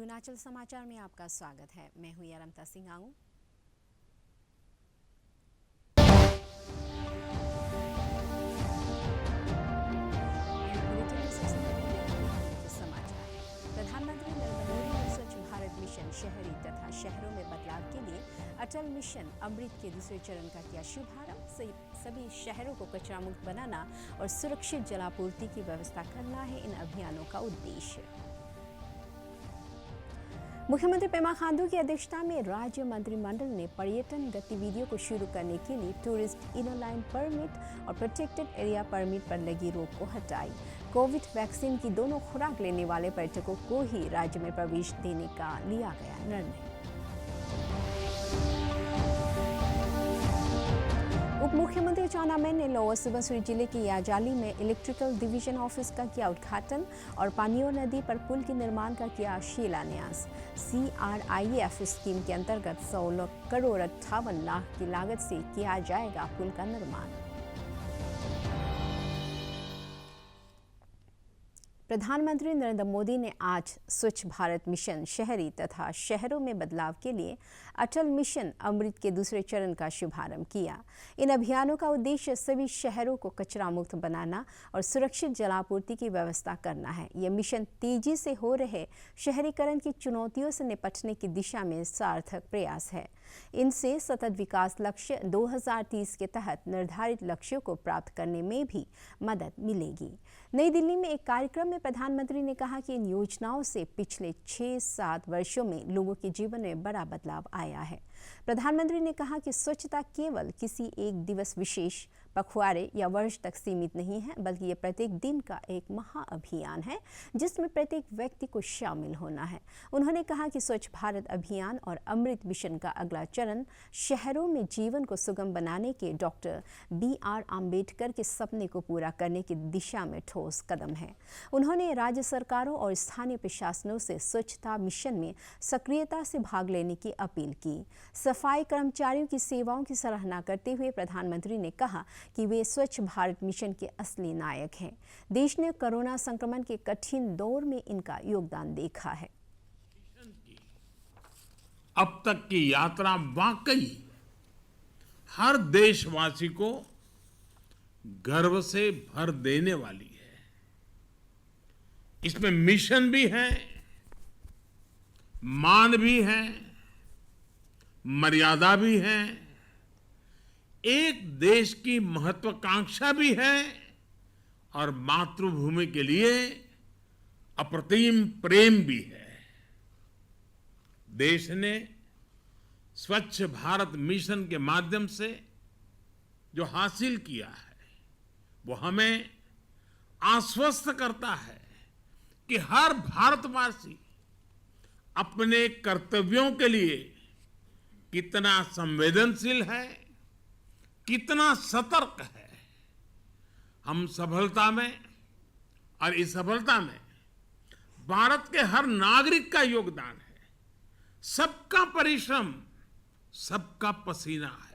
अरुणाचल समाचार में आपका स्वागत है। मैं हूं यारमता सिंह आंगू। प्रधानमंत्री नरेंद्र मोदी ने स्वच्छ भारत मिशन शहरी तथा शहरों में बदलाव के लिए अटल मिशन अमृत के दूसरे चरण का किया शुभारंभ। सभी शहरों को कचरा मुक्त बनाना और सुरक्षित जलापूर्ति की व्यवस्था करना है इन अभियानों का उद्देश्य। मुख्यमंत्री पेमा खांडू की अध्यक्षता में राज्य मंत्रिमंडल ने पर्यटन गतिविधियों को शुरू करने के लिए टूरिस्ट इनर लाइन परमिट और प्रोटेक्टेड एरिया परमिट पर लगी रोक को हटाई। कोविड वैक्सीन की दोनों खुराक लेने वाले पर्यटकों को ही राज्य में प्रवेश देने का लिया गया निर्णय। उप मुख्यमंत्री चाउना मेन ने लोअर सुबनसिरी जिले के याजाली में इलेक्ट्रिकल डिवीजन ऑफिस का किया उद्घाटन और पानियों नदी पर पुल के निर्माण का किया शिलान्यास। CRIF स्कीम के अंतर्गत 16 करोड़ 58 लाख की लागत से किया जाएगा पुल का निर्माण। प्रधानमंत्री नरेंद्र मोदी ने आज स्वच्छ भारत मिशन शहरी तथा शहरों में बदलाव के लिए अटल मिशन अमृत के दूसरे चरण का शुभारंभ किया। इन अभियानों का उद्देश्य सभी शहरों को कचरा मुक्त बनाना और सुरक्षित जलापूर्ति की व्यवस्था करना है। यह मिशन तेजी से हो रहे शहरीकरण की चुनौतियों से निपटने की दिशा में सार्थक प्रयास है। इनसे सतत विकास लक्ष्य 2030 के तहत निर्धारित लक्ष्यों को प्राप्त करने में भी मदद मिलेगी। नई दिल्ली में एक कार्यक्रम में प्रधानमंत्री ने कहा कि इन योजनाओं से पिछले 6-7 वर्षों में लोगों के जीवन में बड़ा बदलाव आया है। प्रधानमंत्री ने कहा कि स्वच्छता केवल किसी एक दिवस विशेष, पखवाड़े या वर्ष तक सीमित नहीं है, बल्कि ये प्रत्येक दिन का एक महाअभियान है जिसमें प्रत्येक व्यक्ति को शामिल होना है। उन्होंने कहा कि स्वच्छ भारत अभियान और अमृत मिशन का अगला चरण शहरों में जीवन को सुगम बनाने के डॉक्टर BR आम्बेडकर के सपने को पूरा करने की दिशा में ठोस कदम है। उन्होंने राज्य सरकारों और स्थानीय प्रशासनों से स्वच्छता मिशन में सक्रियता से भाग लेने की अपील की। सफाई कर्मचारियों की सेवाओं की सराहना करते हुए प्रधानमंत्री ने कहा कि वे स्वच्छ भारत मिशन के असली नायक हैं। देश ने कोरोना संक्रमण के कठिन दौर में इनका योगदान देखा है। अब तक की यात्रा वाकई हर देशवासी को गर्व से भर देने वाली है। इसमें मिशन भी है, मान भी है, मर्यादा भी है, एक देश की महत्वाकांक्षा भी है और मातृभूमि के लिए अप्रतिम प्रेम भी है। देश ने स्वच्छ भारत मिशन के माध्यम से जो हासिल किया है वो हमें आश्वस्त करता है कि हर भारतवासी अपने कर्तव्यों के लिए कितना संवेदनशील है, कितना सतर्क है। हम सफलता में और इस सफलता में भारत के हर नागरिक का योगदान है। सबका परिश्रम, सबका पसीना है।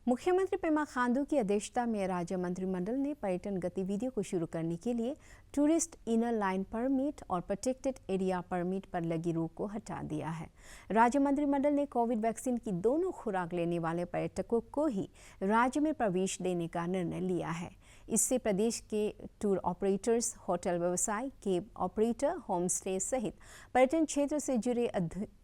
मुख्यमंत्री पेमा खांडू की अध्यक्षता में राज्य मंत्रिमंडल ने पर्यटन गतिविधियों को शुरू करने के लिए टूरिस्ट इनर लाइन परमिट और प्रोटेक्टेड एरिया परमिट पर लगी रोक को हटा दिया है। राज्य मंत्रिमंडल ने कोविड वैक्सीन की दोनों खुराक लेने वाले पर्यटकों को ही राज्य में प्रवेश देने का निर्णय लिया है। इससे प्रदेश के टूर ऑपरेटर्स, होटल व्यवसाय, केब ऑपरेटर, होम स्टे सहित पर्यटन क्षेत्र से जुड़े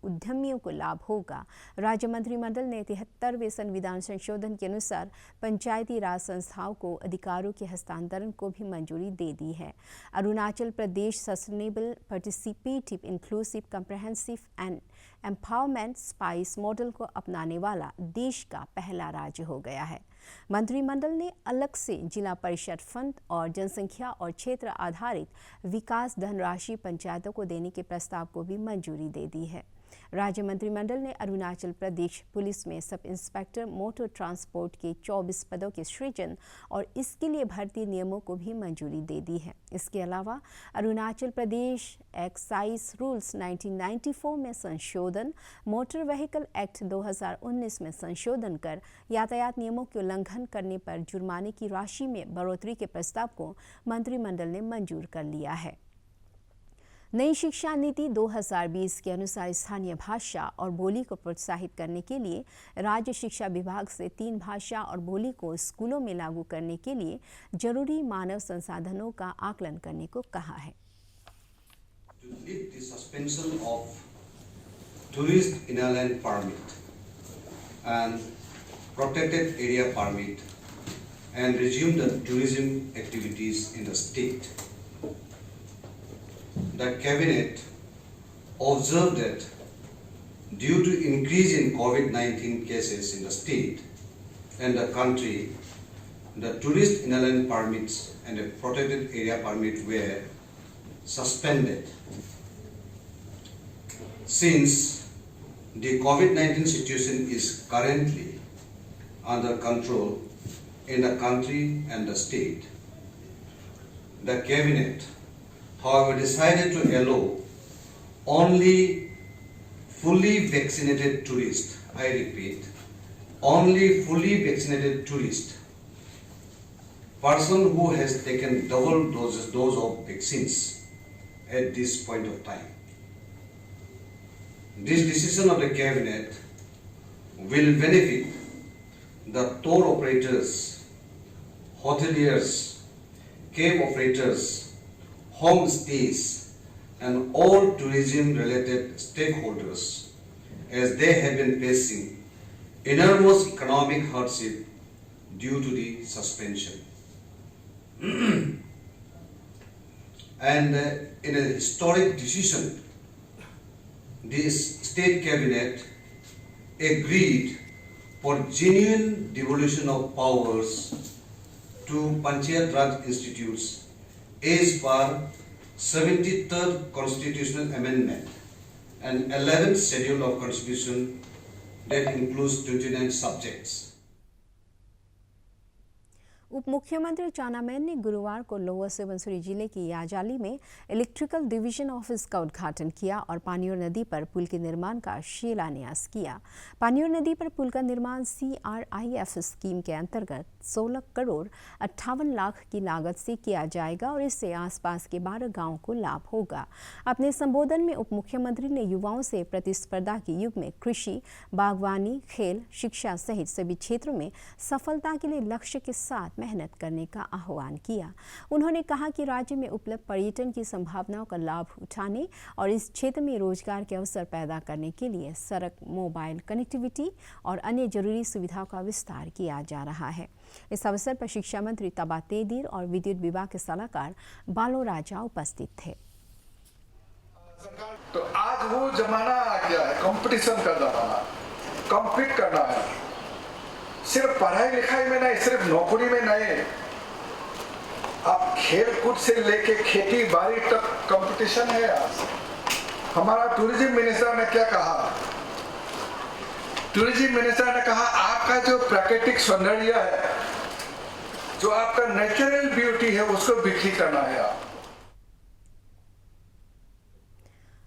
उद्यमियों को लाभ होगा। राज्य मंत्रिमंडल ने 73वें संविधान संशोधन के अनुसार पंचायती राज संस्थाओं को अधिकारों के हस्तांतरण को भी मंजूरी दे दी है। Arunachal Pradesh sustainable, participative, inclusive, comprehensive and empowerment spice model को अपनाने वाला देश का पहला राज्य हो गया है। मंत्रिमंडल ने अलग से जिला परिषद फंड और जनसंख्या और क्षेत्र आधारित विकास धनराशि पंचायतों को देने के प्रस्ताव को भी मंजूरी दे दी है। राज्य मंत्रिमंडल ने अरुणाचल प्रदेश पुलिस में सब इंस्पेक्टर मोटर ट्रांसपोर्ट के 24 पदों के सृजन और इसके लिए भर्ती नियमों को भी मंजूरी दे दी है। इसके अलावा अरुणाचल प्रदेश एक्साइज रूल्स 1994 में संशोधन, मोटर व्हीकल एक्ट 2019 में संशोधन कर यातायात नियमों के उल्लंघन करने पर जुर्माने की राशि में बढ़ोतरी के प्रस्ताव को मंत्रिमंडल ने मंजूर कर लिया है। नई शिक्षा नीति 2020 के अनुसार स्थानीय भाषा और बोली को प्रोत्साहित करने के लिए राज्य शिक्षा विभाग से 3 भाषा और बोली को स्कूलों में लागू करने के लिए जरूरी मानव संसाधनों का आकलन करने को कहा है। To lift the suspension of tourist inland permit and protected area permit and resume the tourism activities in the state. The cabinet observed that due to increase in COVID-19 cases in the state and the country, the tourist inland permits and the protected area permit were suspended. Since the COVID-19 situation is currently under control in the country and the state, the cabinet, however, decided to allow only fully vaccinated tourists, I repeat, only fully vaccinated tourists, person who has taken double dose of vaccines at this point of time. This decision of the cabinet will benefit the tour operators, hoteliers, cab operators, homestays, and all tourism-related stakeholders, as they have been facing enormous economic hardship due to the suspension. And in a historic decision, this state cabinet agreed for genuine devolution of powers to Panchayat Raj institutes as per 73rd Constitutional Amendment and 11th Schedule of Constitution that includes 29 subjects. उप मुख्यमंत्री चाउना मैन ने गुरुवार को lower Subansiri जिले के याजाली में electrical division office का उद्घाटन किया और पानियोर नदी पर पुल के निर्माण का शिलान्यास किया। पानियोर नदी पर पुल का निर्माण CRIF स्कीम के अंतर्गत 16 करोड़ 58 लाख की लागत से किया जाएगा और इससे आसपास के 12 गांवों को लाभ होगा। अपने संबोधन में उप मुख्यमंत्री ने युवाओं से प्रतिस्पर्धा के युग में कृषि, बागवानी, खेल, शिक्षा सहित सभी क्षेत्रों में सफलता के लिए लक्ष्य के साथ मेहनत करने का आह्वान किया। उन्होंने कहा कि राज्य में उपलब्ध पर्यटन की संभावनाओं का लाभ उठाने और इस क्षेत्र में रोजगार के अवसर पैदा करने के लिए सड़क, मोबाइल कनेक्टिविटी और अन्य जरूरी सुविधाओं का विस्तार किया जा रहा है। इस अवसर पर शिक्षा मंत्री तबा तेदिर और विद्युत विभाग के सलाहकार बालो राजा उपस्थित थे। तो आज वो जमाना आ गया है, कंपटीशन का जमाना, कम्पीट करना है। सिर्फ पढ़ाई लिखाई में नहीं, सिर्फ नौकरी में नहीं, अब खेल कूद से लेके खेती बाड़ी तक कंपटीशन है। आज हमारा टूरिज्म मिनिस्टर ने क्या कहा? टूरिज्म मिनिस्टर ने कहा आपका जो प्राकृतिक सौंदर्य है, जो आपका नेचुरल ब्यूटी है, उसको बिक्री करना है। आप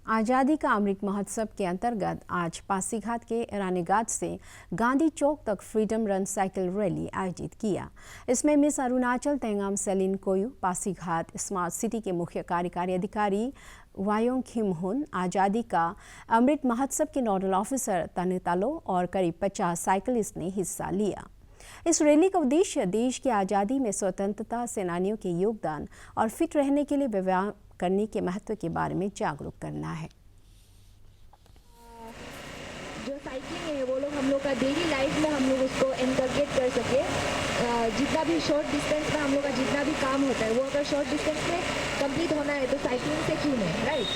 आज़ादी का अमृत महोत्सव के अंतर्गत आज पासीघाट के रानीघाट से गांधी चौक तक फ्रीडम रन साइकिल रैली आयोजित किया। इसमें miss Arunachal Tengam Selin Koyu, Pasighat smart city के मुख्य कार्यकारी अधिकारी वायोंग खिमहुन, आज़ादी का अमृत महोत्सव के नोडल ऑफिसर तनितालो और करीब 50 साइकिलिस्ट ने हिस्सा लिया। इस रैली का उद्देश्य देश की आज़ादी में स्वतंत्रता सेनानियों के योगदान और फिट रहने के लिए व्यायाम करने के महत्व के बारे में जागरूक करना है। जो साइकिलिंग है वो लोग हम लोग का डेली लाइफ में हम लोग उसको इंटरग्रेट कर सके। जितना भी शॉर्ट डिस्टेंस में हम लोग का जितना भी काम होता है वो अगर शॉर्ट डिस्टेंस में कंप्लीट होना है तो साइकिलिंग से क्यों नहीं, राइट?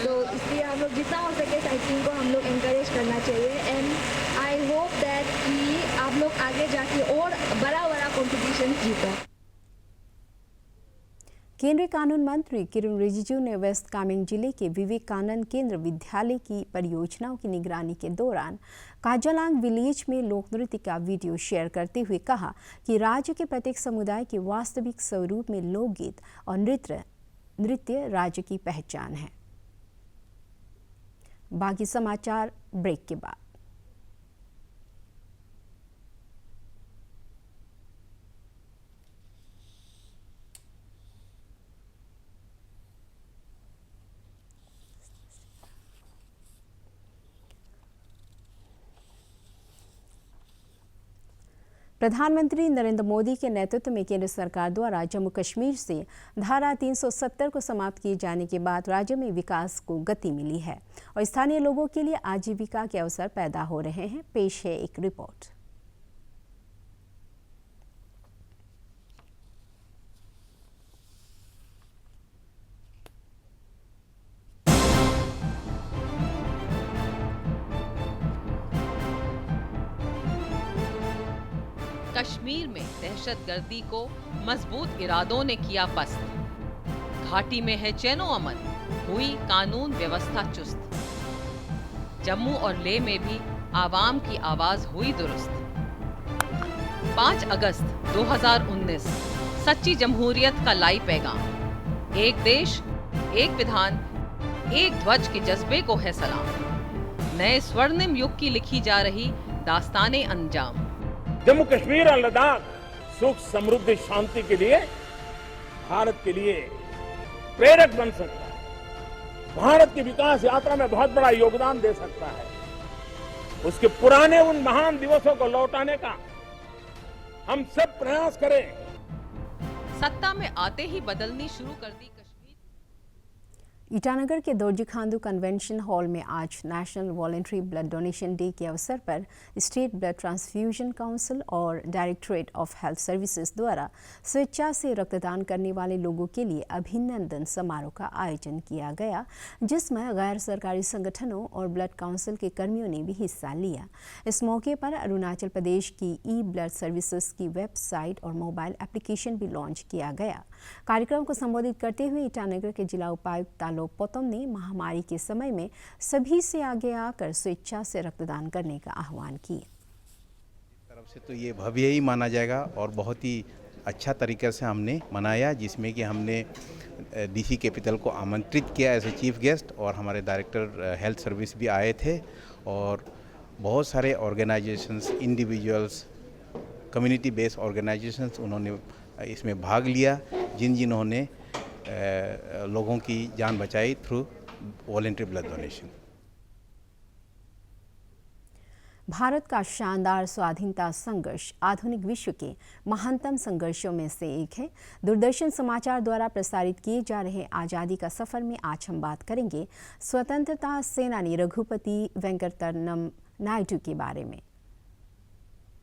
तो इसलिए हम लोग जितना हो सके साइकिलिंग को हम लोग इंकरेज करना चाहिए। एंड आई होप दैट कि आप लोग आगे जाके और बड़ा कॉम्पिटिशन जीता। केंद्रीय कानून मंत्री किरेन रिजिजू ने वेस्ट कामेंग जिले के विवेकानंद केंद्र विद्यालय की परियोजनाओं की निगरानी के दौरान काजालांग विलेज में लोक नृत्य का वीडियो शेयर करते हुए कहा कि राज्य के प्रत्येक समुदाय के वास्तविक स्वरूप में लोकगीत और नृत्य राज्य की पहचान है। बाकी समाचार ब्रेक के बाद। प्रधानमंत्री नरेंद्र मोदी के नेतृत्व में केंद्र सरकार द्वारा जम्मू कश्मीर से धारा 370 को समाप्त किए जाने के बाद राज्य में विकास को गति मिली है और स्थानीय लोगों के लिए आजीविका के अवसर पैदा हो रहे हैं। पेश है एक रिपोर्ट। कश्मीर में दहशतगर्दी को मजबूत इरादों ने किया पस्त। घाटी में है चैनो अमन, हुई कानून व्यवस्था चुस्त। जम्मू और लेह में भी आवाम की आवाज हुई दुरुस्त। 5 अगस्त 2019 सच्ची जमहूरियत का लाई पैगाम। एक देश, एक विधान, एक ध्वज के जज्बे को है सलाम। नए स्वर्णिम युग की लिखी जा रही दास्ताने अंजाम। जम्मू कश्मीर और लद्दाख सुख समृद्धि शांति के लिए भारत के लिए प्रेरक बन सकता है, भारत की विकास यात्रा में बहुत बड़ा योगदान दे सकता है। उसके पुराने उन महान दिवसों को लौटाने का हम सब प्रयास करें। सत्ता में आते ही बदलनी शुरू कर दी कश्मीर। ईटानगर के दोरजी खांडू कन्वेंशन हॉल में आज national voluntary blood donation day के अवसर पर स्टेट ब्लड ट्रांसफ्यूजन काउंसिल और डायरेक्टरेट ऑफ हेल्थ सर्विसेज द्वारा स्वेच्छा से रक्तदान करने वाले लोगों के लिए अभिनंदन समारोह का आयोजन किया गया, जिसमें गैर सरकारी संगठनों और ब्लड काउंसिल के कर्मियों ने भी हिस्सा लिया। इस मौके पर अरुणाचल प्रदेश की ई ब्लड सर्विसेज की वेबसाइट और मोबाइल एप्लीकेशन भी लॉन्च किया गया। कार्यक्रम को संबोधित करते हुए ईटानगर के जिला उपायुक्त पोतम ने महामारी के समय में सभी से आगे आकर स्वेच्छा से रक्तदान करने का आह्वान किया। तरफ से तो ये भव्य ही माना जाएगा और बहुत ही अच्छा तरीके से हमने मनाया, जिसमें कि हमने डीसी कैपिटल को आमंत्रित किया एज ए चीफ गेस्ट और हमारे डायरेक्टर हेल्थ सर्विस भी आए थे और बहुत सारे organisations, individuals, community based organisations उन्होंने इसमें भाग लिया, जिन्होंने लोगों की जान बचाई through voluntary blood donation. Bharat का शानदार स्वाधीनता संघर्ष आधुनिक विश्व के महानतम संघर्षों में से एक है। दूरदर्शन समाचार द्वारा प्रसारित किए जा रहे आज़ादी का सफर में आज हम बात करेंगे स्वतंत्रता सेनानी रघुपति वेंकटरमण नायडू के बारे में।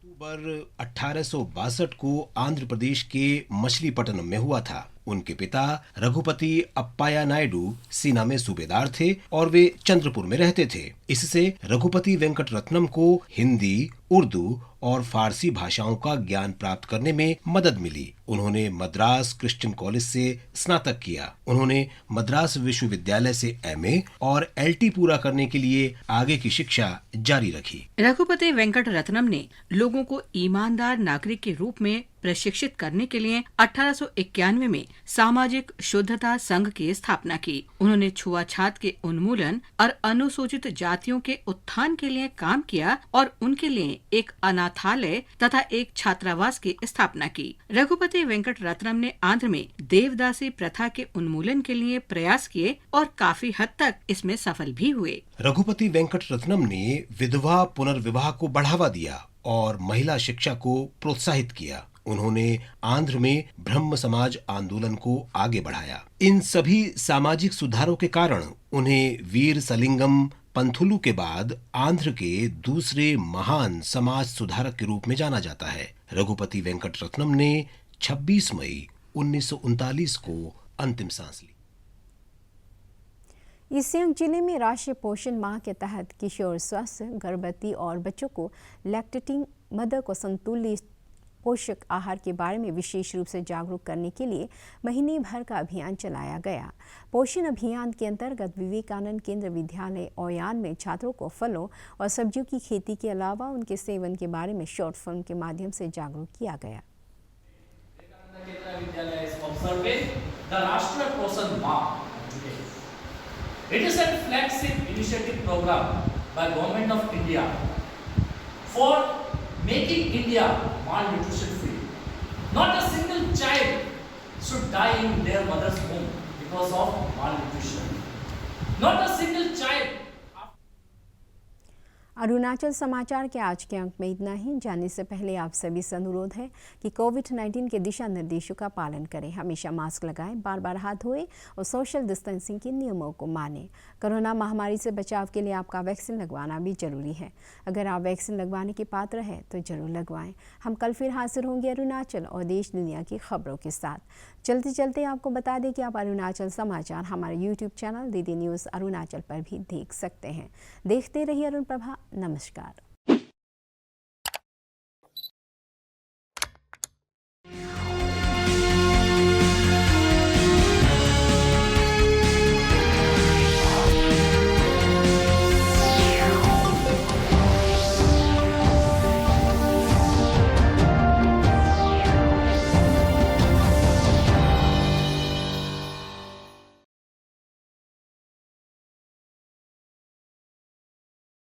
अक्टूबर 1862 को आंध्र प्रदेश के मछलीपट्टनम में हुआ था। उनके पिता रघुपति अप्पाया नायडू सेना में सूबेदार थे और वे चंद्रपुर में रहते थे। इससे रघुपति वेंकटरत्नम को हिंदी, उर्दू और फारसी भाषाओं का ज्ञान प्राप्त करने में मदद मिली। उन्होंने मद्रास क्रिश्चियन कॉलेज से स्नातक किया। उन्होंने मद्रास विश्वविद्यालय से एमए और एलटी पूरा करने के लिए आगे की शिक्षा जारी रखी। रघुपति वेंकटरत्नम ने लोगों को ईमानदार नागरिक के रूप में प्रशिक्षित करने के लिए 1891 में सामाजिक शुद्धता संघ की स्थापना की। उन्होंने छुआछात के उन्मूलन और अनुसूचित जातियों के उत्थान के लिए काम किया और उनके लिए एक अनाथालय तथा एक छात्रावास की स्थापना की। रघुपति वेंकटरत्नम ने आंध्र में देवदासी प्रथा के उन्मूलन के लिए प्रयास किए और काफी हद तक इसमें सफल भी हुए। रघुपति वेंकटरत्नम ने विधवा पुनर्विवाह को बढ़ावा दिया और महिला शिक्षा को प्रोत्साहित किया। उन्होंने आंध्र में ब्रह्म समाज आंदोलन को आगे बढ़ाया। इन सभी सामाजिक सुधारों के कारण उन्हें वीर सलिंगम पंथुलु के बाद आंध्र के दूसरे महान समाज सुधारक के रूप में जाना जाता है। रघुपति वेंकटरत्नम ने 26 मई 1939 को अंतिम सांस ली। ईस्ट सियांग जिले में राष्ट्रीय पोषण माह के तहत किशोर स्वास्थ्य, गर्भवती और बच्चों को लैक्टेटिंग मदर को संतुलित पोषक आहार के बारे में विशेष रूप से जागरूक करने के लिए महीने भर का अभियान चलाया गया। पोषण अभियान के अंतर्गत विवेकानंद केंद्र विद्यालय ओयान में छात्रों को फलों और सब्जियों की खेती के अलावा उनके सेवन के बारे में शॉर्ट फिल्म के माध्यम से जागरूक किया गया। It is a flagship initiative program by Government of India for making India malnutrition free. Not a single child should die in their mother's womb because of malnutrition. Not a single child. Arunachal समाचार के आज के अंक में इतना ही। जाने से पहले आप सभी से अनुरोध है कि कोविड-19 के दिशा निर्देशों का पालन करें, हमेशा मास्क लगाएं, बार बार हाथ धोएं और सोशल डिस्टेंसिंग के नियमों को मानें। कोरोना महामारी से बचाव के लिए आपका वैक्सीन लगवाना भी जरूरी है। अगर आप वैक्सीन लगवाने के पात्र हैं तो जरूर लगवाएं। हम कल फिर हाजिर होंगे अरुणाचल और देश दुनिया की खबरों के साथ। चलते चलते आपको बता दें कि आप अरुणाचल समाचार हमारे YouTube channel DD news Arunachal पर भी देख सकते हैं। देखते रहिए अरुण प्रभा। नमस्कार।